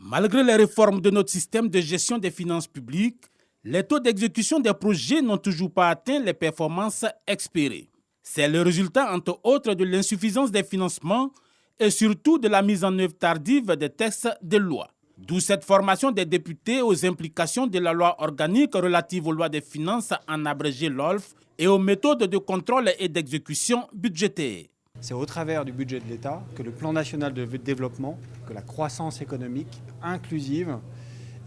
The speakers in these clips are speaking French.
Malgré les réformes de notre système de gestion des finances publiques, les taux d'exécution des projets n'ont toujours pas atteint les performances espérées. C'est le résultat, entre autres, de l'insuffisance des financements et surtout de la mise en œuvre tardive des textes de loi. D'où cette formation des députés aux implications de la loi organique relative aux lois des finances, en abrégé LOLF, et aux méthodes de contrôle et d'exécution budgétaire. C'est au travers du budget de l'État que le plan national de développement, que la croissance économique inclusive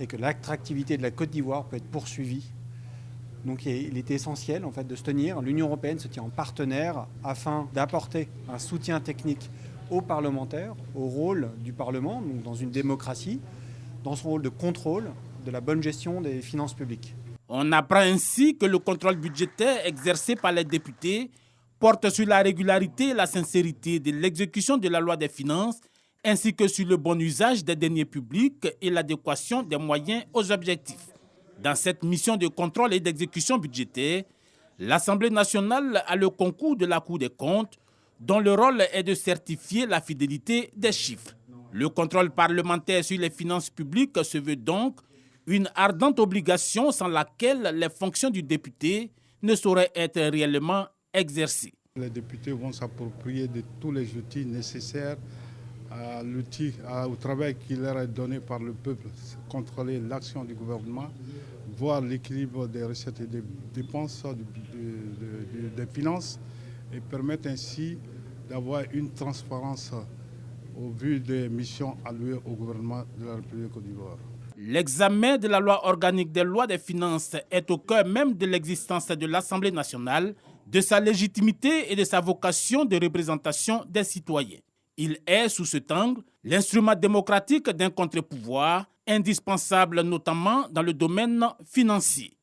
et que l'attractivité de la Côte d'Ivoire peut être poursuivie. Donc il était essentiel en fait, de se tenir. L'Union européenne se tient en partenaire afin d'apporter un soutien technique aux parlementaires, au rôle du Parlement, donc dans une démocratie, dans son rôle de contrôle de la bonne gestion des finances publiques. On apprend ainsi que le contrôle budgétaire exercé par les députés porte sur la régularité et la sincérité de l'exécution de la loi des finances, ainsi que sur le bon usage des deniers publics et l'adéquation des moyens aux objectifs. Dans cette mission de contrôle et d'exécution budgétaire, l'Assemblée nationale a le concours de la Cour des comptes, dont le rôle est de certifier la fidélité des chiffres. Le contrôle parlementaire sur les finances publiques se veut donc une ardente obligation sans laquelle les fonctions du député ne sauraient être réellement exercées. Les députés vont s'approprier de tous les outils nécessaires au travail qui leur est donné par le peuple, contrôler l'action du gouvernement, voir l'équilibre des recettes et des dépenses des finances et permettre ainsi d'avoir une transparence au vu des missions allouées au gouvernement de la République Côte d'Ivoire. L'examen de la loi organique des lois des finances est au cœur même de l'existence de l'Assemblée nationale, de sa légitimité et de sa vocation de représentation des citoyens. Il est, sous cet angle, l'instrument démocratique d'un contre-pouvoir, indispensable notamment dans le domaine financier.